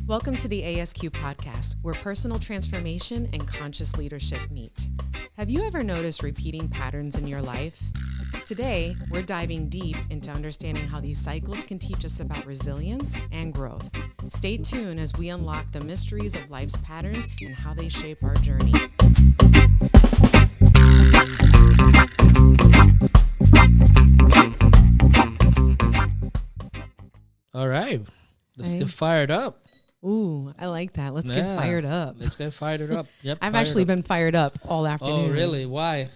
Welcome to the ASQ Podcast, where personal transformation and conscious leadership meet. Have you ever noticed repeating patterns in your life? Today, we're diving deep into understanding how these cycles can teach us about resilience and growth. Stay tuned as we unlock the mysteries of life's patterns and how they shape our journey. All right, let's get fired up. Ooh, I like that. Let's get fired up. Let's get fired up. Yep. I've actually been fired up all afternoon. Oh, really? Why?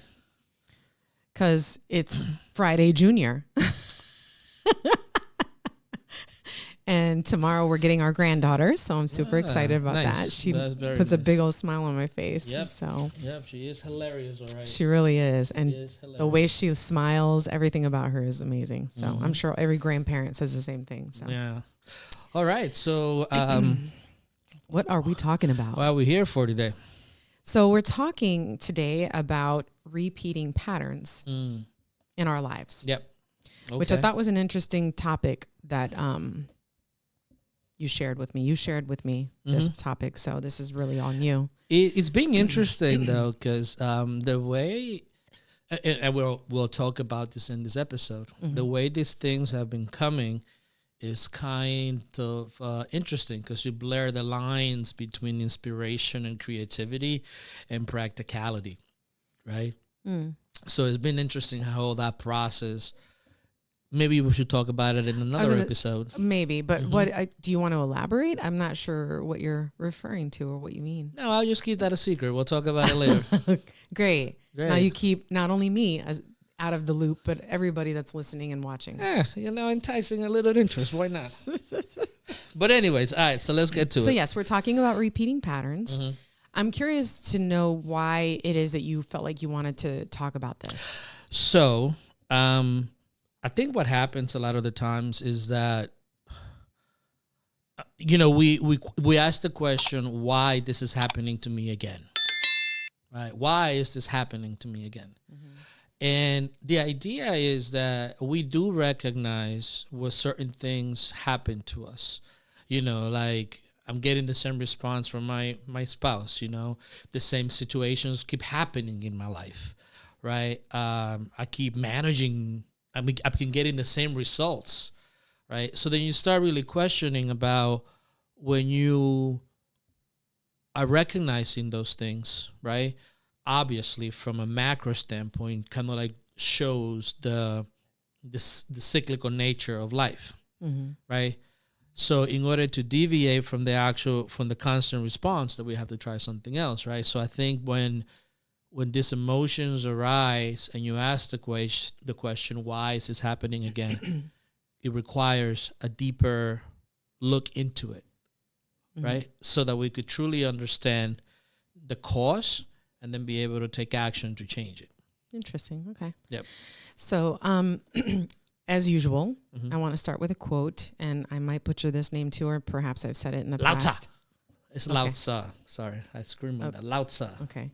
Because it's Friday Junior. And tomorrow we're getting our granddaughter, so I'm super excited about that. She puts a big old smile on my face. Yep. So yep, she is hilarious, all right. She really is. And the way she smiles, everything about her is amazing. So I'm sure every grandparent says the same thing. So yeah. All right. So what are we talking about? What are we here for today? So we're talking today about repeating patterns in our lives. Yep. Okay. Which I thought was an interesting topic that you shared with me. You shared with me this topic, so this is really on you. It's being interesting though, because the way, and we'll talk about this in this episode. The way these things have been coming is kind of interesting, because you blur the lines between inspiration and creativity and practicality, right? So it's been interesting how that process. Maybe we should talk about it in another episode. Maybe, but do you want to elaborate? I'm not sure what you're referring to or what you mean. No, I'll just keep that a secret. We'll talk about it later. Great. Now you keep not only me as out of the loop, but everybody that's listening and watching. Yeah, enticing a little interest. Why not? But anyways, all right, so let's get to it. So yes, we're talking about repeating patterns. I'm curious to know why it is that you felt like you wanted to talk about this. So, I think what happens a lot of the times is that, we ask the question, why this is happening to me again, right? Why is this happening to me again? And the idea is that we do recognize when certain things happen to us, like I'm getting the same response from my spouse, the same situations keep happening in my life, right? I keep managing. I've been getting the same results, right? So then you start really questioning about when you are recognizing those things, right? Obviously, from a macro standpoint, kind of like shows the cyclical nature of life, right? So in order to deviate from the constant response, that we have to try something else, right? So I think when these emotions arise and you ask the question, why is this happening again? It requires a deeper look into it, right? So that we could truly understand the cause and then be able to take action to change it. Interesting. Okay. Yep. So, as usual, I want to start with a quote, and I might butcher this name too, or perhaps I've said it in the past. It's Lao Tzu. Sorry, I screamed on that. Lao Tzu. Okay.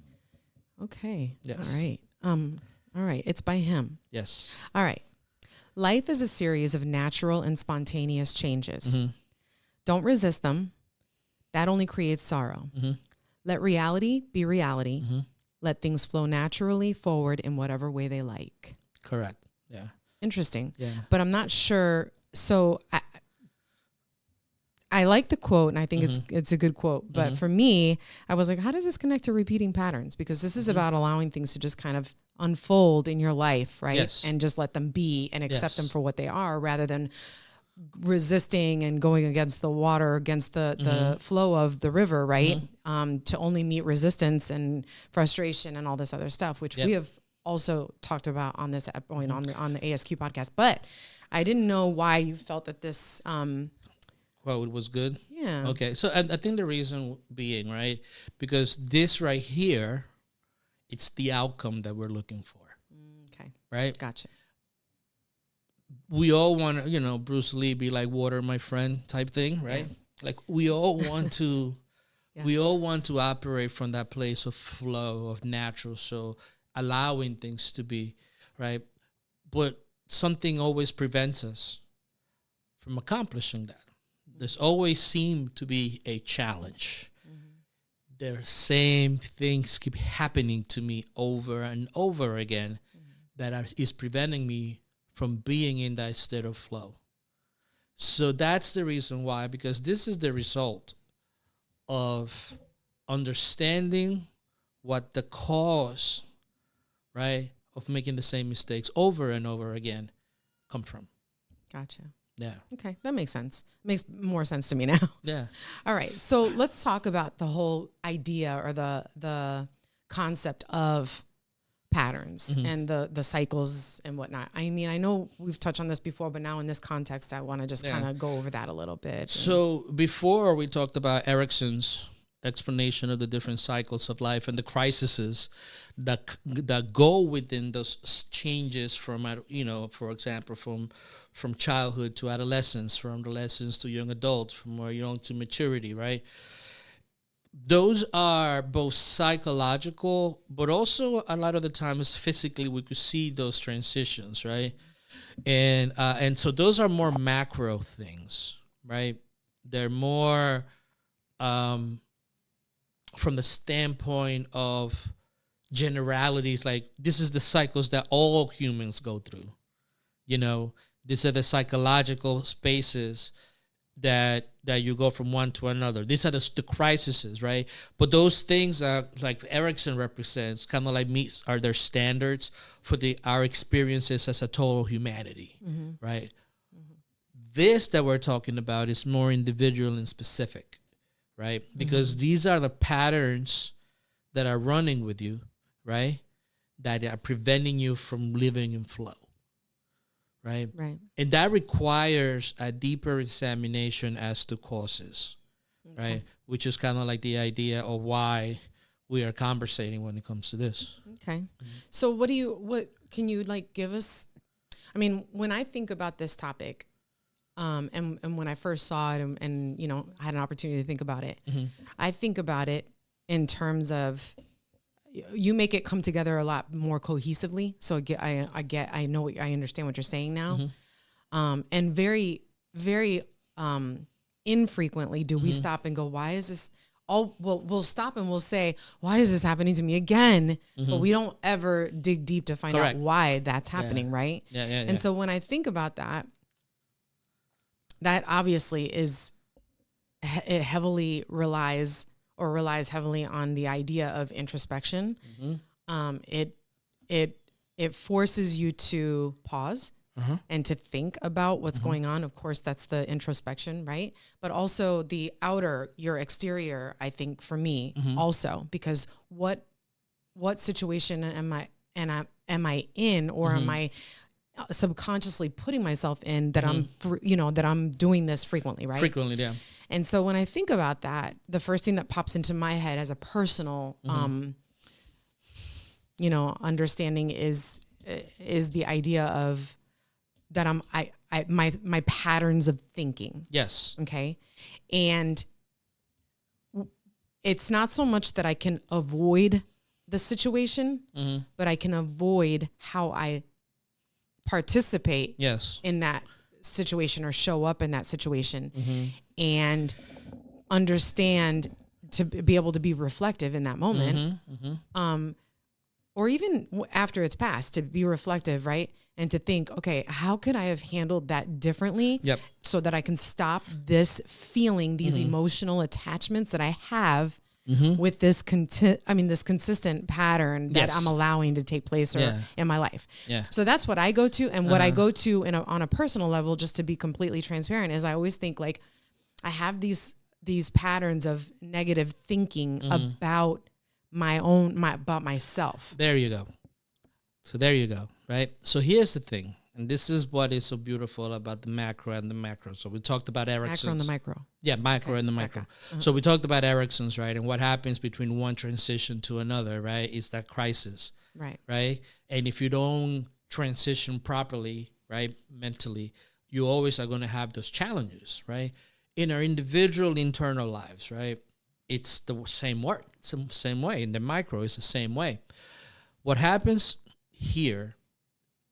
Yes. All right. All right. It's by him. Yes. All right. Life is a series of natural and spontaneous changes. Don't resist them. That only creates sorrow. Let reality be reality. Let things flow naturally forward in whatever way they like. Correct. Yeah. Interesting. Yeah. But I'm not sure. So I like the quote, and I think it's a good quote. But for me, I was like, how does this connect to repeating patterns? Because this is about allowing things to just kind of unfold in your life, right? Yes. And just let them be and accept them for what they are, rather than resisting and going against the water, against the flow of the river, right? To only meet resistance and frustration and all this other stuff, which we have also talked about on this point on the ASQ podcast. But I didn't know why you felt that this Well, it was good. Yeah. Okay. So I think the reason being, right, because this right here, it's the outcome that we're looking for. Okay. Right? Gotcha. We all want to, Bruce Lee be like water, my friend type thing, right? Yeah. Like we all want to, we all want to operate from that place of flow, of natural. So allowing things to be, right? But something always prevents us from accomplishing that. There's always seem to be a challenge. The same things keep happening to me over and over again is preventing me from being in that state of flow. So that's the reason why, because this is the result of understanding what the cause, right, of making the same mistakes over and over again come from. Gotcha. Yeah. Okay, that makes sense. Makes more sense to me now. Yeah. All right, so let's talk about the whole idea or the concept of patterns and the cycles and whatnot. I mean, I know we've touched on this before, but now in this context, I want to just kind of go over that a little bit. So before we talked about Erickson's explanation of the different cycles of life and the crises that go within those changes from, for example, from childhood to adolescence, from adolescence to young adults, from young to maturity, right? Those are both psychological, but also a lot of the times physically we could see those transitions, right? And so those are more macro things, right? They're more from the standpoint of generalities, like this is the cycles that all humans go through. These are the psychological spaces that you go from one to another. These are the crises, right? But those things are like Erickson represents, kind of like are their standards for our experiences as a total humanity, right? This that we're talking about is more individual and specific, right? Because these are the patterns that are running with you, right? That are preventing you from living in flow. Right. And that requires a deeper examination as to causes, right? Which is kind of like the idea of why we are conversating when it comes to this. Okay. So what can you like give us? I mean, when I think about this topic, and when I first saw it and I had an opportunity to think about it, I think about it in terms of, you make it come together a lot more cohesively. So I understand what you're saying now. And very, very infrequently do we stop and go, why is this we'll stop and we'll say, why is this happening to me again? But we don't ever dig deep to find out why that's happening. Right. And so when I think about that obviously it heavily relies heavily on the idea of introspection. It forces you to pause and to think about what's going on. Of course, that's the introspection, right? But also your exterior, I think for me also, because what situation am I in, or am I subconsciously putting myself in that that I'm doing this frequently, right? Frequently, yeah. And so when I think about that, the first thing that pops into my head as a personal, understanding is the idea of that my patterns of thinking. Yes. Okay. And it's not so much that I can avoid the situation, but I can avoid how I participate in that situation or show up in that situation and understand to be able to be reflective in that moment. Or even after it's passed, to be reflective, right? And to think, okay, how could I have handled that differently so that I can stop this feeling, these emotional attachments that I have with this consistent pattern that I'm allowing to take place in my life. So that's what I go to. And what I go to on a personal level, just to be completely transparent, is I always think like I have these patterns of negative thinking about about myself. There you go. So there you go. Right. So here's the thing. And this is what is so beautiful about the macro and the macro. So we talked about Erickson's. Macro and the micro. Yeah, micro and the micro. So we talked about Erickson's, right? And what happens between one transition to another, right? Is that crisis. Right. Right. And if you don't transition properly, right, mentally, you always are going to have those challenges, right? In our individual internal lives, right? It's the same work. It's the same way. In the micro, it's the same way. What happens here,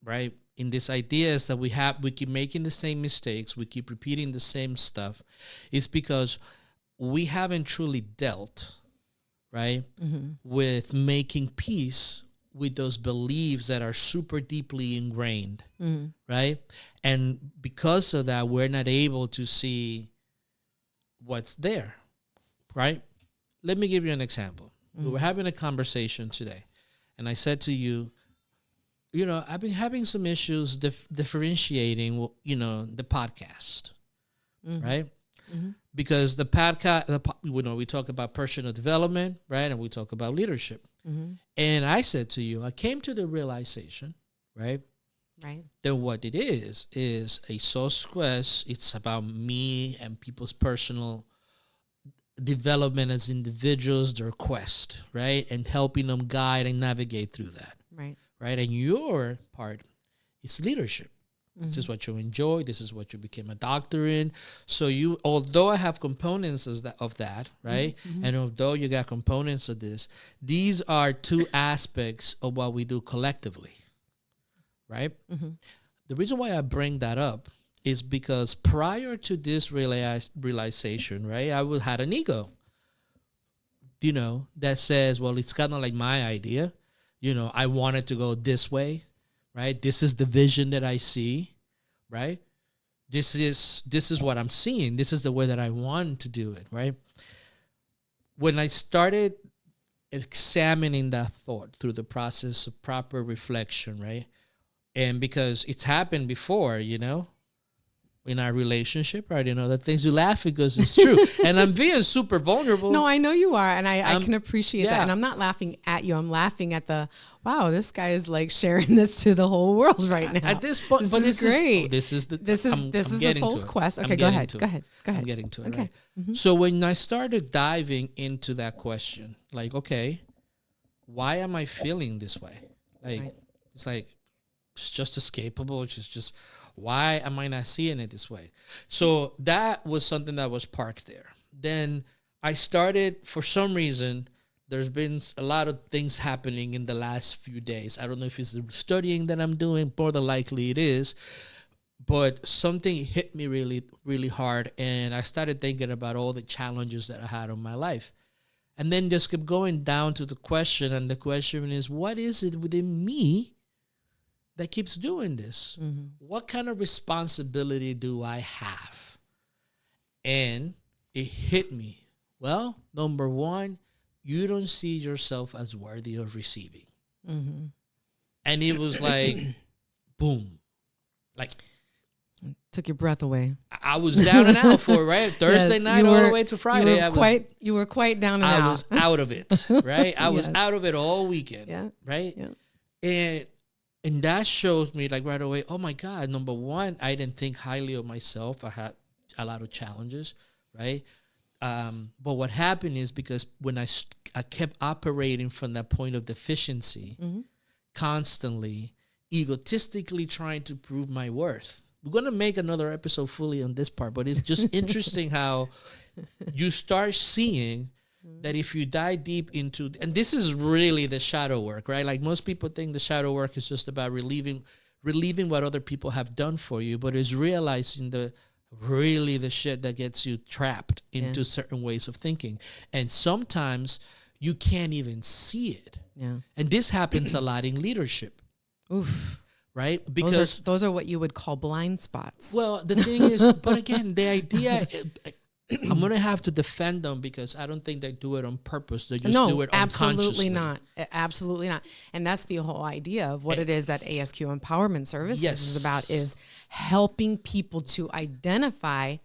right, in this idea is that we keep making the same mistakes, we keep repeating the same stuff, is because we haven't truly dealt, right, with making peace with those beliefs that are super deeply ingrained, right? And because of that, we're not able to see what's there, right? Let me give you an example. We were having a conversation today, and I said to you, I've been having some issues differentiating, the podcast, right? Because the podcast, we talk about personal development, right? And we talk about leadership. And I said to you, I came to the realization, right? Right. That what it is a source quest. It's about me and people's personal development as individuals, their quest, right? And helping them guide and navigate through that. Right. Right. And your part is leadership. This is what you enjoy. This is what you became a doctor in. So although I have components of that, right? And although you got components of this, these are two aspects of what we do collectively, right? The reason why I bring that up is because prior to this realization, right, I had an ego, that says, well, it's kind of like my idea. I want it to go this way. Right? This is the vision that I see, right? This is what I'm seeing. This is the way that I want to do it, right? When I started examining that thought through the process of proper reflection, right? And because it's happened before, in our relationship, right? The things you laugh because it's true. And I'm being super vulnerable. No, I know you are. And I can appreciate that. And I'm not laughing at you. I'm laughing at wow, this guy is like sharing this to the whole world right now. At this point, this is great. This is the soul's quest. Okay, go ahead. Go ahead. I'm getting to it. Okay. Right? So when I started diving into that question, like, okay, why am I feeling this way? Like, it's like, it's just escapable. It's just why am I not seeing it this way? So that was something that was parked there. Then I started, for some reason, there's been a lot of things happening in the last few days. I don't know if it's the studying that I'm doing, more than likely it is, but something hit me really, really hard. And I started thinking about all the challenges that I had in my life. And then just kept going down to the question. And the question is, what is it within me that keeps doing this? What kind of responsibility do I have? And it hit me. Well, number one, you don't see yourself as worthy of receiving. And it was like, boom. Like, took your breath away. I was down and out for, right? Thursday night all the way to Friday. You were quite down and out. I was out of it, right? I was out of it all weekend, right? Yeah. And that shows me, like, right away, oh my God, number one, I didn't think highly of myself. I had a lot of challenges, right? But what happened is because when I kept operating from that point of deficiency, constantly, egotistically trying to prove my worth. We're going to make another episode fully on this part, but it's just interesting how you start seeing that if you dive deep into, and this is really the shadow work, right? Like most people think the shadow work is just about relieving what other people have done for you, but it's realizing the shit that gets you trapped into certain ways of thinking. And sometimes you can't even see it. Yeah. And this happens a lot in leadership. Oof. Right? Because those are what you would call blind spots. Well, the thing is, but again, the idea, I'm going to have to defend them because I don't think they do it on purpose. They just do it unconsciously. Absolutely not. And that's the whole idea of what it is that ASQ Empowerment Services is about, is helping people to identify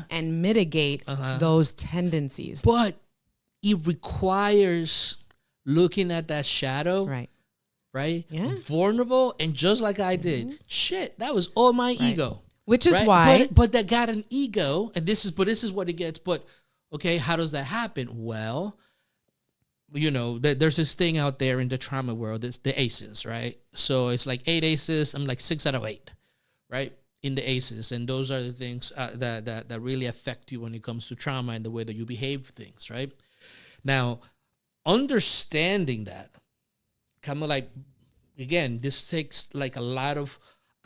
and mitigate those tendencies. But it requires looking at that shadow. Right? Yeah. Vulnerable. And just like I did, shit, that was all my ego. Which is why. But that got an ego, and this is what it gets. But, okay, how does that happen? Well, there's this thing out there in the trauma world. It's the ACEs, right? So it's like 8 ACEs. I'm like 6 out of 8, right? In the ACEs. And those are the things that really affect you when it comes to trauma and the way that you behave things, right? Now, understanding that, kind of like, again, this takes like a lot of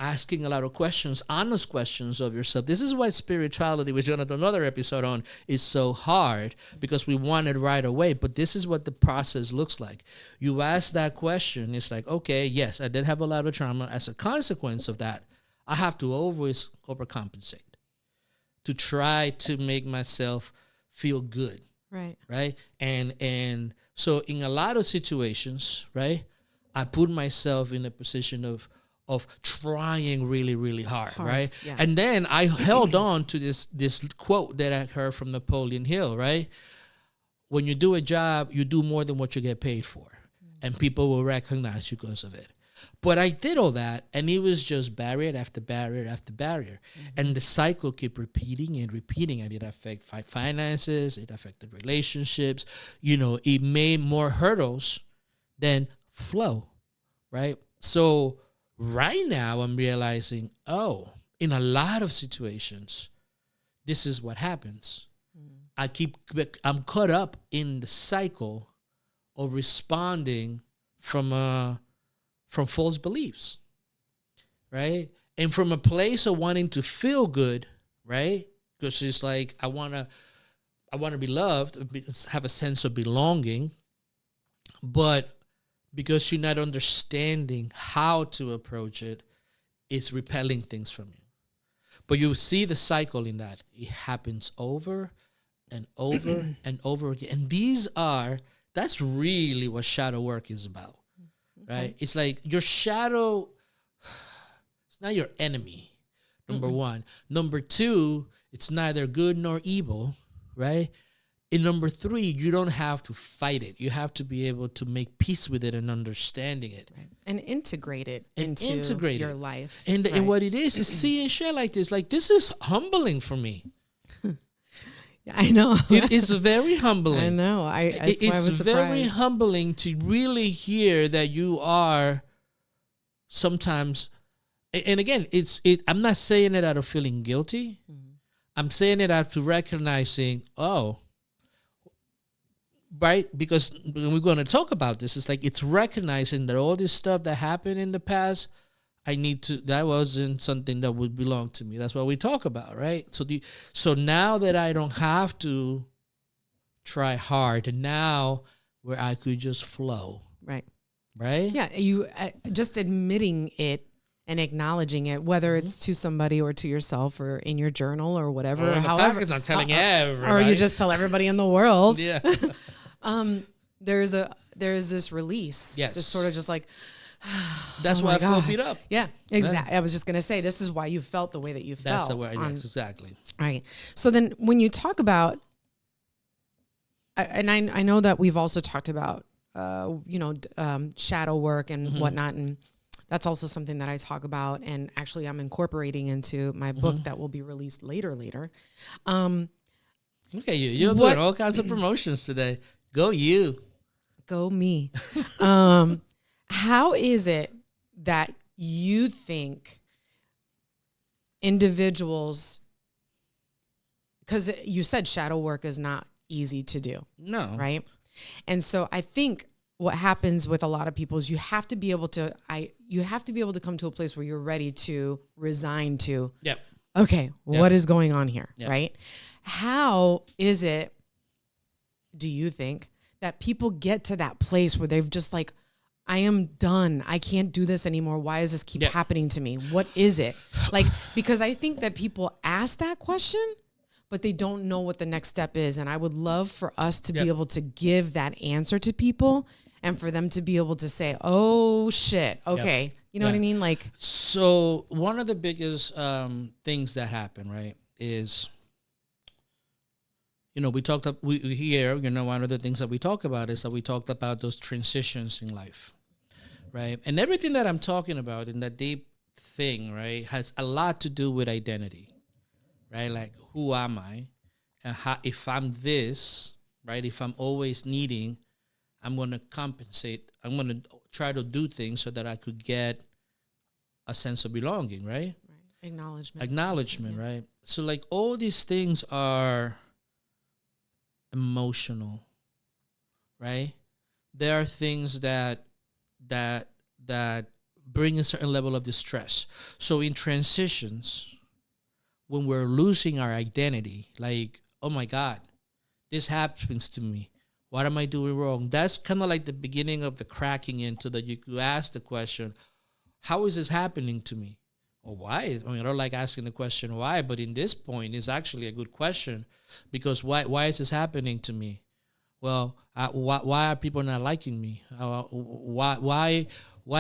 asking a lot of questions, honest questions of yourself. This is why spirituality, which we're going to do another episode on, is so hard, because we want it right away. But this is what the process looks like. You ask that question. It's like, okay, yes, I did have a lot of trauma. As a consequence of that, I have to always overcompensate to try to make myself feel good. Right. Right. And so in a lot of situations, right, I put myself in a position of trying really, really hard, right? Yeah. And then I held on to this quote that I heard from Napoleon Hill, right? When you do a job, you do more than what you get paid for, and people will recognize you because of it. But I did all that, and it was just barrier after barrier after barrier. And the cycle kept repeating and repeating, and it affected finances, it affected relationships. It made more hurdles than flow, right? So right now I'm realizing, in a lot of situations, this is what happens. I'm caught up in the cycle of responding from false beliefs, right? And from a place of wanting to feel good, right? Because it's like, I want to be loved, have a sense of belonging, but because you're not understanding how to approach it, it's repelling things from you. But you see the cycle in that. It happens over and over and over again. And that's really what shadow work is about, right? It's like your shadow, it's not your enemy, number one. Number two, it's neither good nor evil, right? And number three, you don't have to fight it. You have to be able to make peace with it and understanding it. Right. And integrate it into your life. And what it is seeing shit like this is humbling for me. I know. It's very humbling. I know. It's very humbling to really hear that you are sometimes, and again, I'm not saying it out of feeling guilty. I'm saying it out of recognizing, right? Because when we're going to talk about this, it's like it's recognizing that all this stuff that happened in the past, that wasn't something that would belong to me. That's what we talk about, right? So now that I don't have to try hard, and now where I could just flow. Right. Right? Yeah. You just admitting it and acknowledging it, whether it's to somebody or to yourself or in your journal or whatever. Or however, I'm telling everybody. Or you just tell everybody in the world. Yeah. There's this release. Yes. This sort of just like, that's why I feel beat up. Yeah, exactly. Yeah. I was just going to say, this is why you felt the way that you felt. That's the way, yes, exactly. Right. So then when you talk about, and I know that we've also talked about, shadow work and whatnot. And that's also something that I talk about. And actually I'm incorporating into my book that will be released later. Look at you. You're doing all kinds of promotions today. Go you. Go me. How is it that you think individuals, because you said shadow work is not easy to do. No. Right? And so I think what happens with a lot of people is you have to be able to come to a place where you're ready to resign to, okay, what is going on here? Right? How is it, do you think, that people get to that place where they've just like, I am done. I can't do this anymore. Why does this keep happening to me? What is it? Like, because I think that people ask that question, but they don't know what the next step is. And I would love for us to be able to give that answer to people and for them to be able to say, oh shit. Okay. You know what I mean? Like, so one of the biggest things that happen, right, is, we here, one of the things that we talk about is that we talked about those transitions in life, right? And everything that I'm talking about in that deep thing, right, has a lot to do with identity, right? Like, who am I? And if I'm this, right, if I'm always needing, I'm going to compensate. I'm going to try to do things so that I could get a sense of belonging, right? Acknowledgement, right? So, like, all these things are emotional, right? There are things that bring a certain level of distress. So in transitions, when we're losing our identity, like, oh my God, this happens to me. What am I doing wrong? That's kind of like the beginning of the cracking into that you ask the question, how is this happening to me? Or why? I don't like asking the question why, but in this point, it's actually a good question, because why is this happening to me? Well, why are people not liking me? Why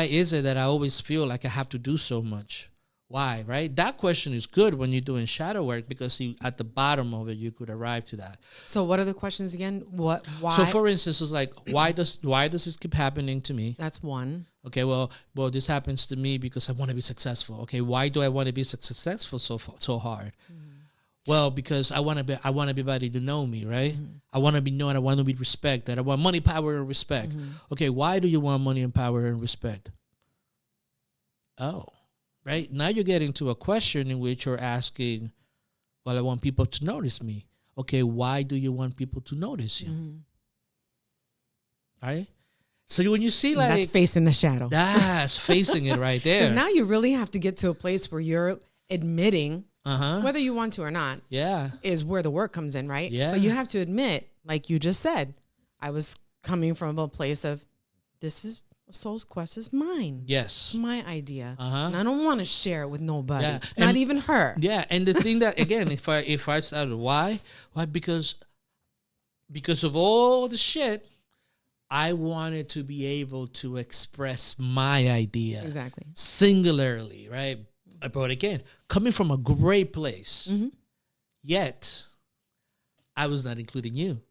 is it that I always feel like I have to do so much? Why, right? That question is good when you're doing shadow work, because at the bottom of it, you could arrive to that. So what are the questions again? Why? So for instance, it's like, why does this keep happening to me? That's one. Okay, well, this happens to me because I want to be successful. Okay, why do I want to be successful so hard? Mm-hmm. Well, because I want everybody to know me, right? Mm-hmm. I want to be known. I want to be respected. I want money, power, and respect. Mm-hmm. Okay, why do you want money and power and respect? Oh. Right? Now you're getting to a question in which you're asking, well, I want people to notice me. Okay, why do you want people to notice you? Mm-hmm. Right? So when you see like... That's facing the shadow. That's facing it right there. Because now you really have to get to a place where you're admitting, whether you want to or not, is where the work comes in, right? Yeah. But you have to admit, like you just said, I was coming from a place of, this is... Soul's Quest is mine. Yes. My idea. And I don't want to share it with nobody. Yeah. Not even her. Yeah. And the thing that, again, if I started, why? Because of all the shit, I wanted to be able to express my idea. Exactly. Singularly, right? But again, coming from a great place, yet I was not including you,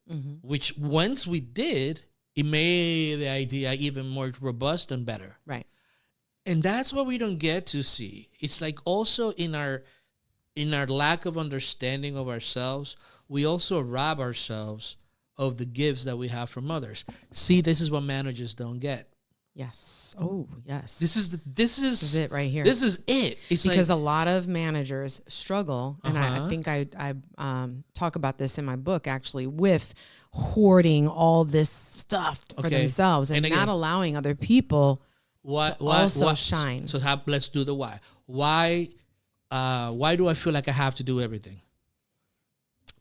which once we did, it made the idea even more robust and better. Right. And that's what we don't get to see. It's like also in our lack of understanding of ourselves, we also rob ourselves of the gifts that we have from others. See, this is what managers don't get. Yes. Oh, yes. This is it right here. This is it. It's because a lot of managers struggle, and I think I talk about this in my book actually, with hoarding all this stuff for themselves and again, not allowing other people to also shine. So let's do the why. Why do I feel like I have to do everything?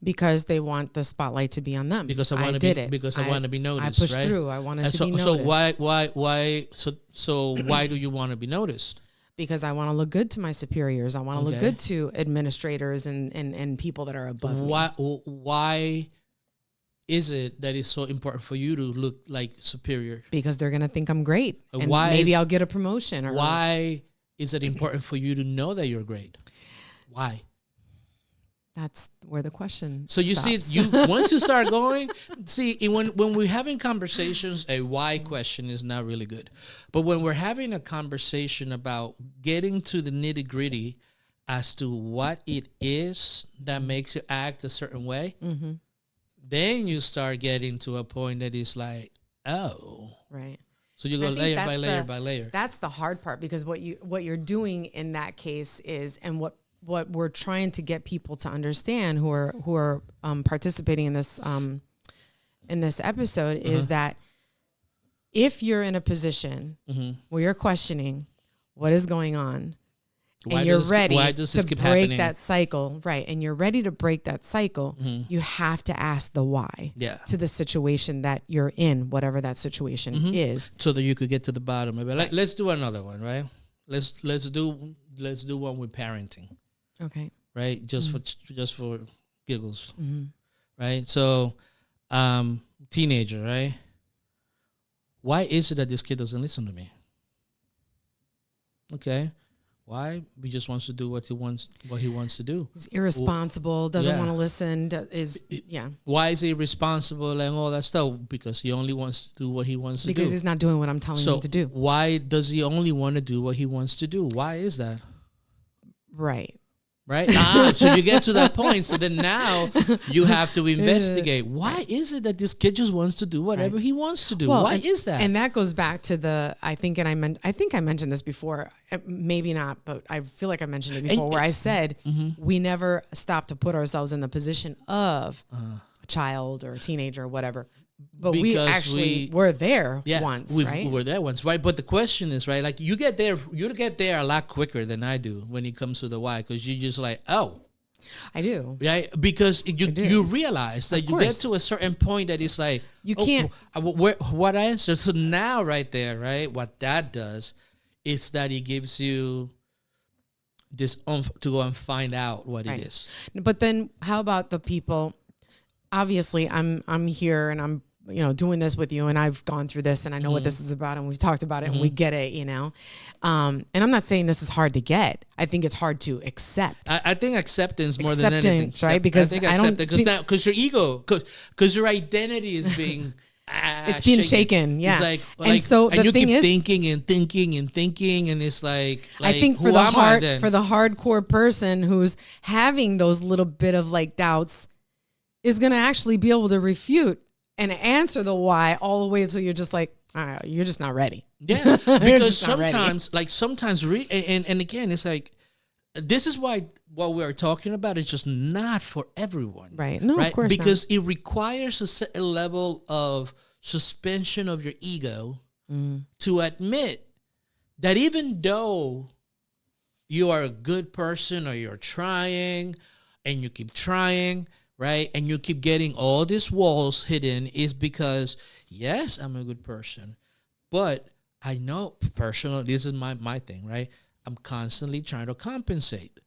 Because they want the spotlight to be on them. Because I want to be noticed. I pushed through. I wanted to be noticed. So why do you want to be noticed? Because I want to look good to my superiors. I want to look good to administrators and people that are above me. Why is it that it's so important for you to look like superior? Because they're going to think I'm great. And maybe I'll get a promotion. Or why is it important for you to know that you're great? Why? That's where the question So you stops. see, once you start going, when we're having conversations, a why question is not really good. But when we're having a conversation about getting to the nitty gritty as to what it is that makes you act a certain way, then you start getting to a point that is like, oh. Right. So you go layer by layer by layer. That's the hard part, because what you're doing in that case is, and what we're trying to get people to understand who are participating in this episode is that if you're in a position where you're questioning what is going on, and you're ready to break that cycle, right? And you're ready to break that cycle, you have to ask the why to the situation that you're in, whatever that situation is, so that you could get to the bottom of it. Right. Let's do another one, right? Let's do one with parenting. Okay. Right. Just for giggles. Right. So, teenager, right? Why is it that this kid doesn't listen to me? Okay. Why? He just wants to do what he wants to do. He's irresponsible, doesn't want to listen, Why is he irresponsible and all that stuff? Because he only wants to do what he wants to do. Because he's not doing what I'm telling him to do. Why does he only want to do what he wants to do? Why is that? Right. Right? So you get to that point. So then now you have to investigate. Why is it that this kid just wants to do whatever he wants to do? Well, why is that? And that goes back to I think I mentioned this before. Maybe not, but I feel like I mentioned it before, where I said we never stop to put ourselves in the position of child or a teenager or whatever. But we Because actually were there once, right? We were there once, right? But the question is, right, like you get there a lot quicker than I do when it comes to the why, because you just like, oh, I do. right? Because you realize that you get to a certain point that it's like, you can't. What answer? So now right there, right, what that does is that it gives you this to go and find out what it is. But then how about the people? Obviously, I'm here and I'm doing this with you, and I've gone through this, and I know what this is about, and we've talked about it, and we get it, and I'm not saying this is hard to get. I think it's hard to accept. I think acceptance more than anything, right? Because I think because your ego, because your identity is being it's being shaken. Yeah, it's and so and the thing is, thinking, and it's like I think for the hardcore person who's having those little bit of like doubts is going to actually be able to refute and answer the why all the way until you're just like, you're just not ready. Yeah, because sometimes and again, it's like, this is why what we are talking about is just not for everyone. Right. No, right? Of course because not. It requires a certain level of suspension of your ego to admit that even though you are a good person or you're trying and you keep trying, right, and you keep getting all these walls hidden, is because, yes, I'm a good person, but I know personally, this is my thing, right? I'm constantly trying to compensate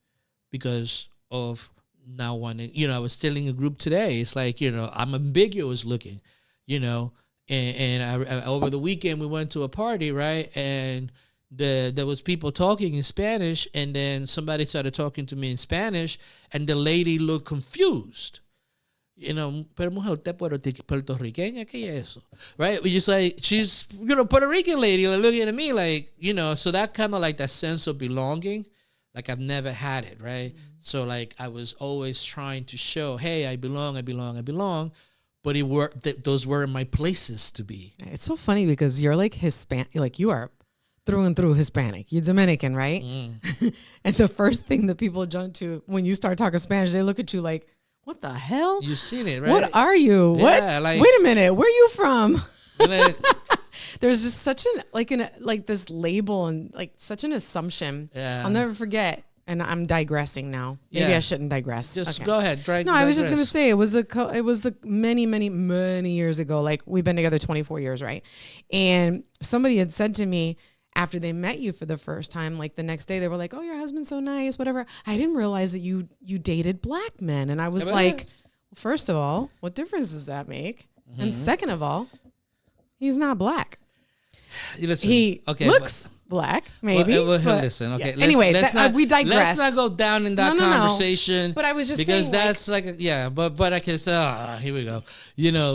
because of now wanting, I was telling a group today, it's like, I'm ambiguous looking, and I over the weekend we went to a party, right? And there was people talking in Spanish, and then somebody started talking to me in Spanish, and the lady looked confused. Pero mujer, usted puertorriqueña, ¿qué es eso? Right? We just like, she's, Puerto Rican lady, like, looking at me like, so that kind of like that sense of belonging, like I've never had it, right? So like I was always trying to show, hey, I belong, but those weren't my places to be. It's so funny because you're like Hispanic, like you are through and through Hispanic. You're Dominican, right? And the first thing that people jump to when you start talking Spanish, they look at you like, what the hell? You've seen it, right? What are you? Yeah, what? Like, wait a minute. Where are you from? There's just such this label and like such an assumption. Yeah. I'll never forget. And I'm digressing now. Maybe I shouldn't digress. Just go ahead. No, I was just gonna say it was many years ago. Like we've been together 24 years, right? And somebody had said to me, after they met you for the first time, like the next day, they were like, "Oh, your husband's so nice, whatever." I didn't realize that you dated black men, and I was like, well, first of all, what difference does that make? And second of all, he's not black. Listen, he looks black, maybe. Listen, okay. Yeah. Anyway, we digress. Let's not go down in that conversation. But I was just because saying, that's but I can say, here we go.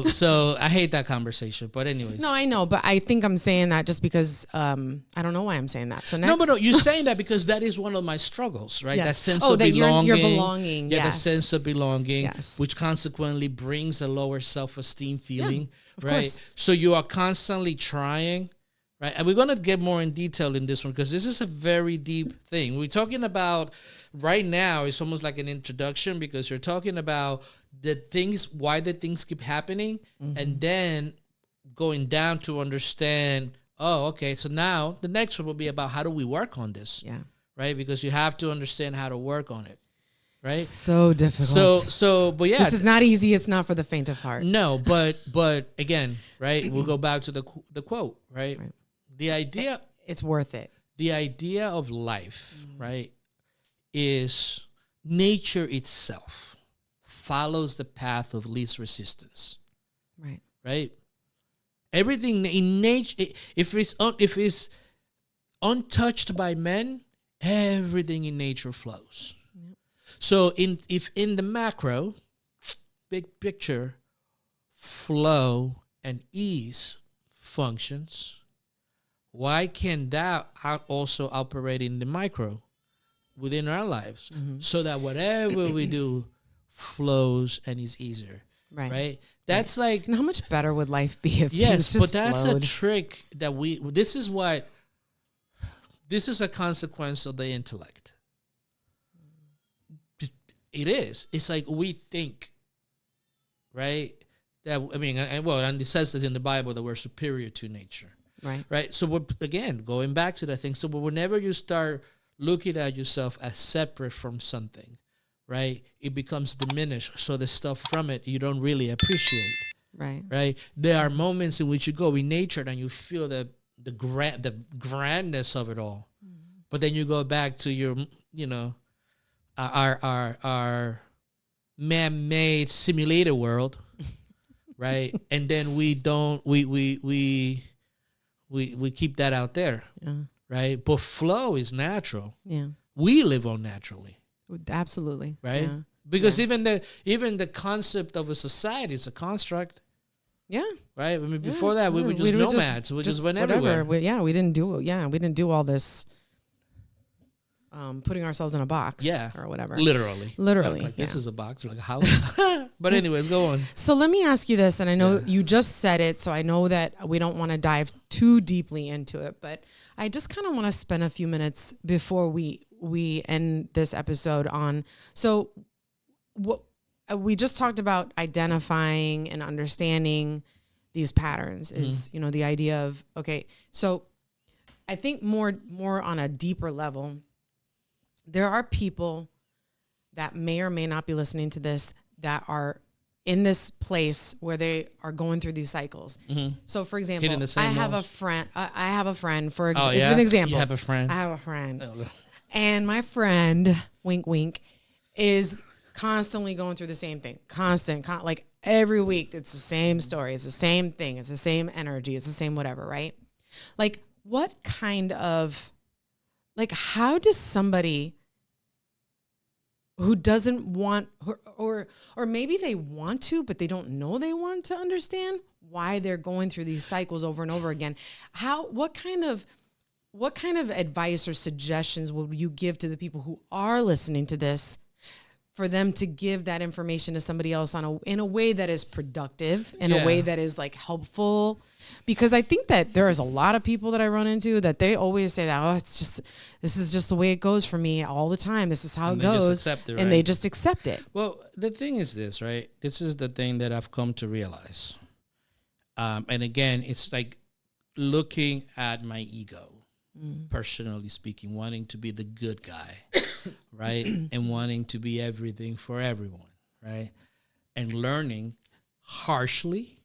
So I hate that conversation. But anyways, no, I know, but I think I'm saying that just because I don't know why I'm saying that. So next, no, you're saying that because that is one of my struggles, right? Yes. That sense of belonging. You're belonging. Yeah, yes. The sense of belonging, yes. which consequently brings a lower self-esteem feeling, of right? course. So you are constantly trying. Right, and we're going to get more in detail in this one because this is a very deep thing. We're talking about right now, it's almost like an introduction because you're talking about why the things keep happening, and then going down to understand, oh, okay, so now the next one will be about how do we work on this? Yeah. Right, because you have to understand how to work on it. Right? So difficult. But yeah. This is not easy. It's not for the faint of heart. No, but again, right, we'll go back to the quote, right? The idea, it's worth it. The idea of life, right, is nature itself follows the path of least resistance. Right. Right? Everything in nature, if it's untouched by men, everything in nature flows. Yep. So if in the macro, big picture, flow and ease functions, why can that also operate in the micro within our lives so that whatever we do flows and is easier? Right? That's like... And how much better would life be if yes, just but that's flowed? a trick that this is a consequence of the intellect. It is. It's like we think right? That I mean, and it says that in the Bible that we're superior to nature, right? So we're, again, going back to that thing. So whenever you start looking at yourself as separate from something, right, it becomes diminished. So the stuff from it you don't really appreciate, right? There are moments in which you go in nature and you feel the grandness of it all, but then you go back to your, our man-made simulated world. Right, and then we keep that out there, right? But flow is natural. Yeah, we live on naturally. Absolutely, right? Because even the concept of a society is a construct. Yeah, right. I mean, before that, we were just nomads. We just went everywhere. We didn't do all this. Putting ourselves in a box, or whatever. Literally. Like this is a box, or like a house. But anyways, go on. So let me ask you this, and I know you just said it, so I know that we don't want to dive too deeply into it, but I just kind of want to spend a few minutes before we end this episode on. So what we just talked about, identifying and understanding these patterns is, the idea of, okay, so I think more on a deeper level. There are people that may or may not be listening to this that are in this place where they are going through these cycles. So, for example, I have a friend. It's an example. You have a friend. I have a friend. And my friend, wink, wink, is constantly going through the same thing. Like every week, it's the same story. It's the same thing. It's the same energy. It's the same whatever, right? Like, what kind of, like, how does somebody who doesn't want, or maybe they want to, but they don't know they want to understand why they're going through these cycles over and over again. What kind of advice or suggestions would you give to the people who are listening to this for them to give that information to somebody else in a way that is productive, in a way that is like helpful? Because I think that there is a lot of people that I run into that they always say that, this is just the way it goes for me all the time. This is how it goes. Just accept it, right? And they just accept it. Well, the thing is this, right? This is the thing that I've come to realize. And again, it's like looking at my ego, personally speaking, wanting to be the good guy, right? And wanting to be everything for everyone, right? And learning harshly,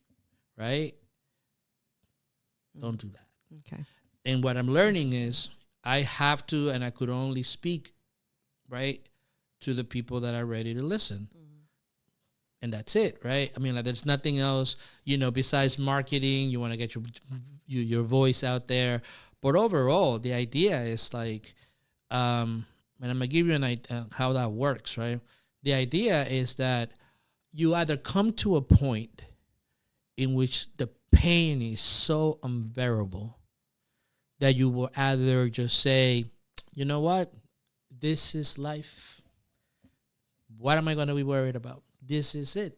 right? Don't do that. Okay. And what I'm learning is I have to, and I could only speak, right, to the people that are ready to listen. And that's it, right? I mean, like, there's nothing else, besides marketing. You want to get your voice out there. But overall, the idea is like, and I'm going to give you an idea how that works, right? The idea is that you either come to a point in which the pain is so unbearable that you will either just say, you know what, this is life. What am I going to be worried about? This is it,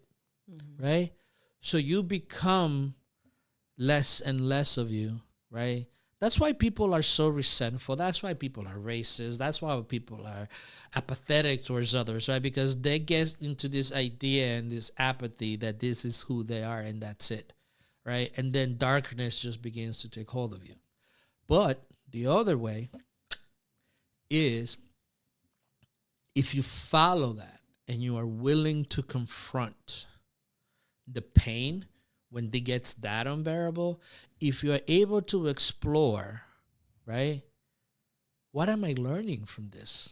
right? So you become less and less of you, right? That's why people are so resentful. That's why people are racist. That's why people are apathetic towards others, right? Because they get into this idea and this apathy that this is who they are and that's it, right? And then darkness just begins to take hold of you. But the other way is if you follow that and you are willing to confront the pain when it gets that unbearable, if you're able to explore, right, what am I learning from this?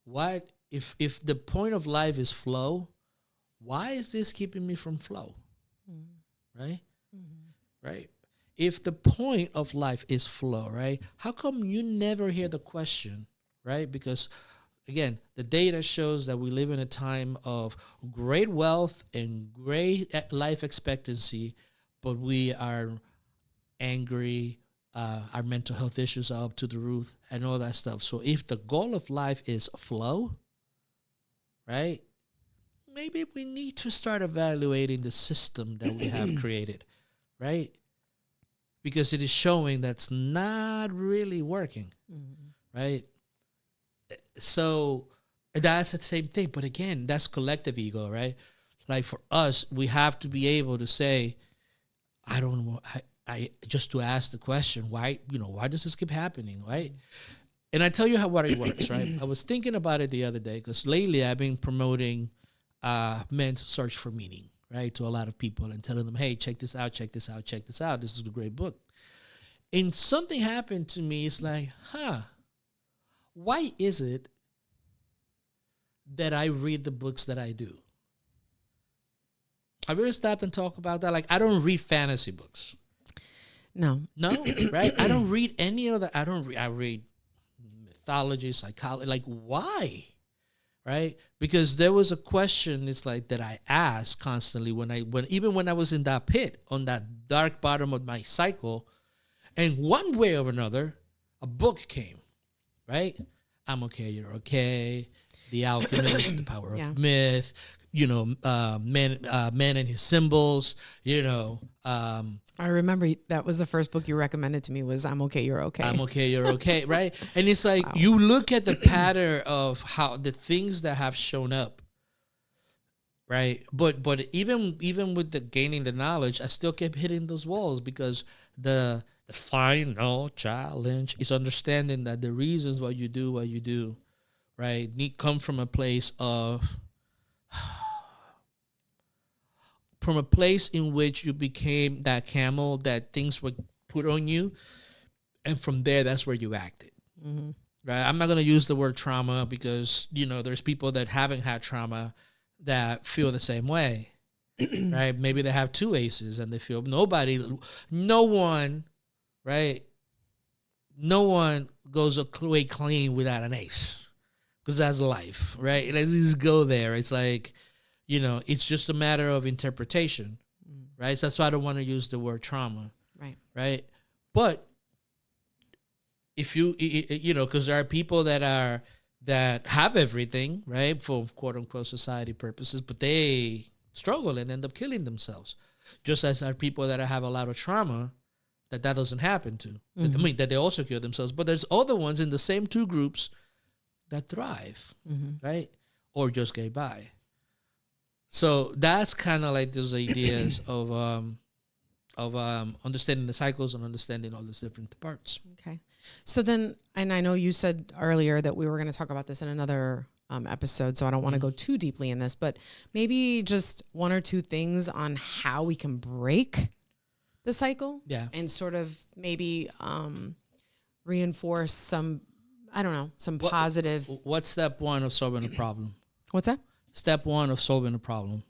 What if the point of life is flow, why is this keeping me from flow? Right? Right? If the point of life is flow, right, how come you never hear the question, right? Because again, the data shows that we live in a time of great wealth and great life expectancy, but we are angry, our mental health issues are up to the roof and all that stuff. So if the goal of life is flow, right, maybe we need to start evaluating the system that we have created, right? Because it is showing that's not really working, right? So that's the same thing. But again, that's collective ego, right? like for us, we have to be able to say, I don't know, I just to ask the question, why does this keep happening, right? And I tell you what it works, right? I was thinking about it the other day because lately I've been promoting Men's Search for Meaning, right, to a lot of people and telling them, hey, check this out, check this out, check this out. This is a great book. And something happened to me. It's like, why is it that I read the books that I do? Have you ever stopped and talked about that? Like, I don't read fantasy books. No, right? I don't read any other. I read mythology, psychology. Like, why? Right? Because there was a question. It's like that I asked constantly when I was in that pit on that dark bottom of my cycle, and one way or another, a book came. Right? I'm Okay, You're Okay. The Alchemist, The Power of Myth. Man and His Symbols. I remember that was the first book you recommended to me was I'm Okay, You're Okay. I'm Okay, You're Okay, right? And it's like, you look at the pattern of how the things that have shown up, right? But even with the gaining the knowledge, I still kept hitting those walls because the final challenge is understanding that the reasons why you do what you do, right, come from a place in which you became that camel that things were put on you, and from there, that's where you acted. Mm-hmm. Right? I'm not going to use the word trauma because, there's people that haven't had trauma that feel the same way, right? Maybe they have two aces and they feel no one, right? No one goes away clean without an ace because that's life, right? Let's just go there. It's like, it's just a matter of interpretation, right? So that's why I don't want to use the word trauma, right? But if you because there are people that have everything, right, for quote unquote society purposes, but they struggle and end up killing themselves. Just as there are people that have a lot of trauma that doesn't happen to. Mm-hmm. I mean, that they also kill themselves. But there's other ones in the same two groups that thrive, right, or just get by. So that's kind of like those ideas of understanding the cycles and understanding all these different parts. Okay. So then, and I know you said earlier that we were going to talk about this in another episode, so I don't want to go too deeply in this, but maybe just one or two things on how we can break the cycle. Yeah. And sort of maybe reinforce some positive. What's step one of solving a problem? What's that? Step one of solving a problem.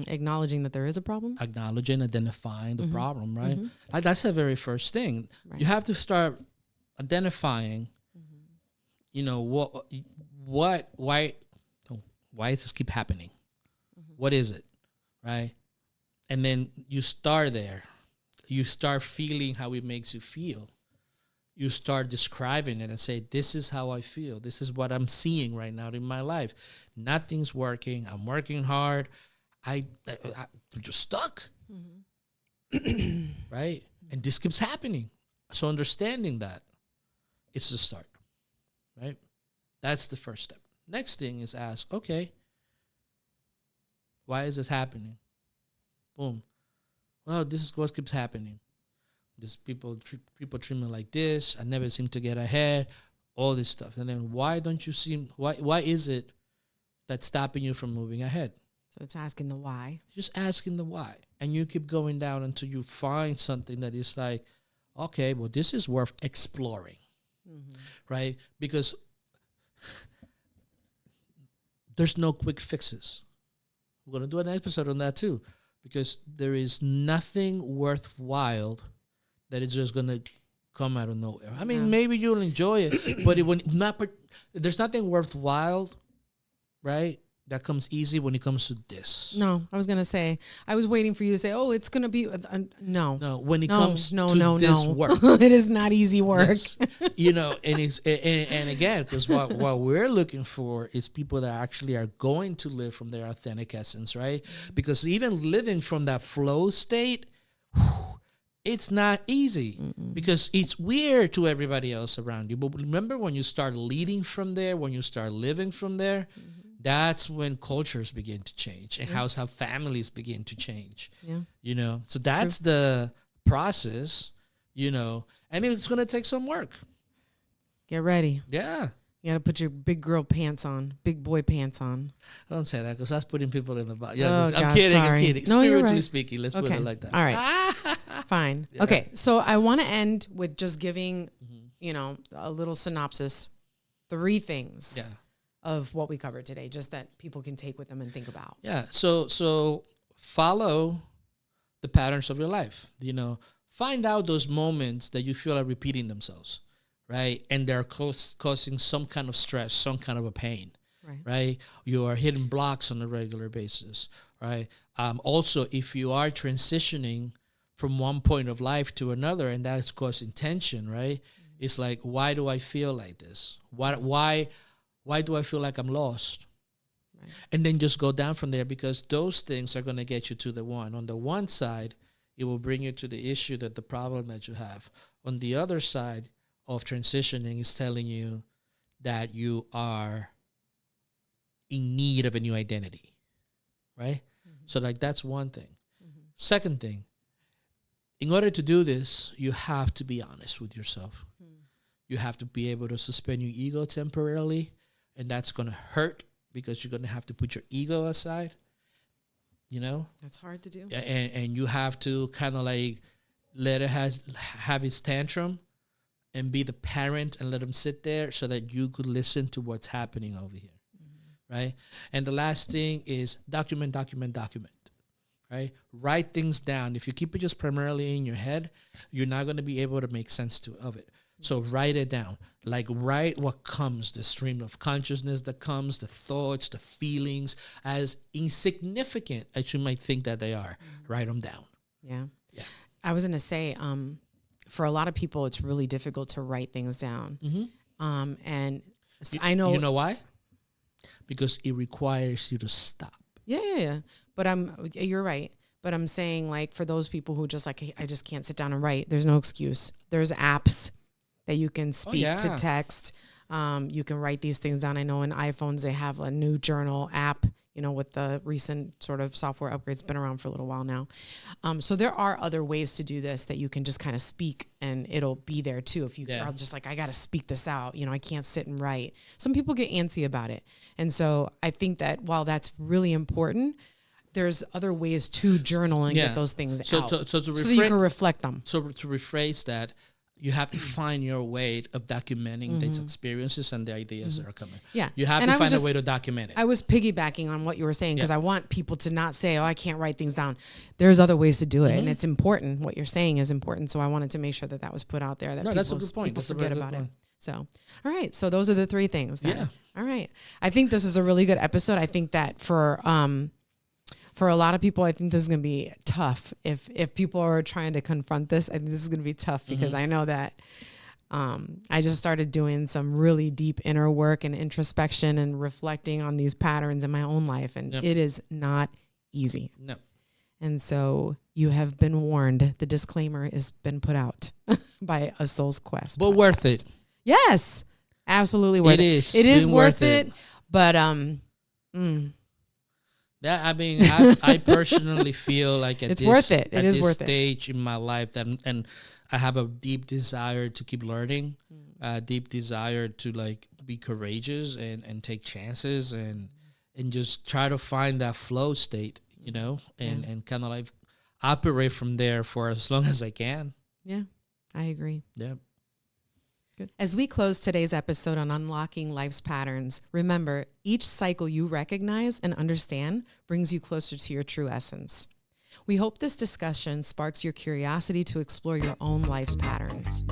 Acknowledging that there is a problem. Identifying the problem, right? Mm-hmm. That's the very first thing. Right. You have to start identifying, why does this keep happening? Mm-hmm. What is it, right? And then you start there. You start feeling how it makes you feel. You start describing it and say, this is how I feel. This is what I'm seeing right now in my life. Nothing's working. I'm working hard. I'm just stuck. Mm-hmm. Right? And this keeps happening. So understanding that, it's the start. Right? That's the first step. Next thing is ask, okay, why is this happening? Boom. Well, this is what keeps happening. These people treat me like this. I never seem to get ahead. All this stuff. And then why is it that's stopping you from moving ahead? So it's asking the why. Just asking the why. And you keep going down until you find something that is like, okay, well, this is worth exploring. Mm-hmm. Right? Because there's no quick fixes. We're going to do an episode on that too. Because there is nothing worthwhile that is just going to come out of nowhere. I mean, maybe you'll enjoy it, but there's nothing worthwhile, right, that comes easy when it comes to this. No, I was going to say, I was waiting for you to say, oh, it's going to be, no. No, when it comes to this work. It is not easy work. Yes. And again, because what we're looking for is people that actually are going to live from their authentic essence, right? Because even living from that flow state, it's not easy. Mm-mm. Because it's weird to everybody else around you. But remember when you start leading from there, when you start living from there, that's when cultures begin to change and how families begin to change. Yeah. So that's the process, and it's going to take some work. Get ready. Yeah. You got to put your big girl pants on, big boy pants on. Don't say that because that's putting people in the box. I'm kidding. No, Spiritually speaking, let's put it like that. All right. Fine. Yeah. Okay. So I want to end with just giving, a little synopsis, 3 things of what we covered today, just that people can take with them and think about. Yeah. So follow the patterns of your life. Find out those moments that you feel are repeating themselves. Right. And they're causing some kind of stress, some kind of a pain. Right. You are hitting blocks on a regular basis. Right. Also, if you are transitioning from one point of life to another and that's causing tension, right? Mm-hmm. It's like, why do I feel like this? Why do I feel like I'm lost? Right. And then just go down from there because those things are going to get you to the one. On the one side, it will bring you to the issue that the problem that you have. On the other side of transitioning is telling you that you are in need of a new identity, right? Mm-hmm. So that's one thing. Mm-hmm. Second thing, in order to do this, you have to be honest with yourself. Mm. You have to be able to suspend your ego temporarily, and that's going to hurt because you're going to have to put your ego aside, That's hard to do. And you have to kind of let it have its tantrum and be the parent and let them sit there so that you could listen to what's happening over here, right? And the last thing is document, right? Write things down. If you keep it just primarily in your head, you're not going to be able to make sense of it. So write it down. Write what comes, the stream of consciousness that comes, the thoughts, the feelings, as insignificant as you might think that they are. Write them down. Yeah. I was going to say, for a lot of people, it's really difficult to write things down. Mm-hmm. And I know. You know why? Because it requires you to stop. Yeah. But you're right. But I'm saying for those people who just I just can't sit down and write, there's no excuse. There's apps that you can speak to text. You can write these things down. I know in iPhones, they have a new journal app, with the recent sort of software upgrades. It's been around for a little while now. So there are other ways to do this that you can just kind of speak and it'll be there too. If you are just I got to speak this out, I can't sit and write. Some people get antsy about it. And so I think that while that's really important, there's other ways to journal and get those things out. So that you can reflect them. So to rephrase that, you have to find your way of documenting these experiences and the ideas that are coming. Yeah. You have to find a way to document it. I was piggybacking on what you were saying because I want people to not say, I can't write things down. There's other ways to do it. And it's important. What you're saying is important. So I wanted to make sure that was put out there. That's a good point. People forget about it. So, all right. So those are the 3 things then. Yeah. All right. I think this is a really good episode. I think that for a lot of people, I think this is going to be tough. If people are trying to confront this, I think this is going to be tough because I know that I just started doing some really deep inner work and introspection and reflecting on these patterns in my own life. And it is not easy. No. And so you have been warned. The disclaimer has been put out by A Soul's Quest. But podcast. Worth it. Yes, absolutely worth it. It is worth it. But yeah, I mean, I personally feel like at this stage in my life that, and I have a deep desire to keep learning, a deep desire to be courageous and take chances and just try to find that flow state, and kind of operate from there for as long as I can. Yeah, I agree. Yeah. Good. As we close today's episode on unlocking life's patterns, remember, each cycle you recognize and understand brings you closer to your true essence. We hope this discussion sparks your curiosity to explore your own life's patterns.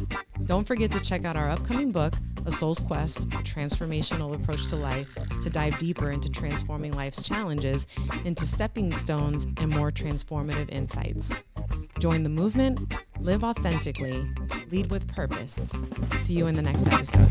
Don't forget to check out our upcoming book, A Soul's Quest, A Transformational Approach to Life, to dive deeper into transforming life's challenges into stepping stones and more transformative insights. Join the movement, live authentically, lead with purpose. See you in the next episode.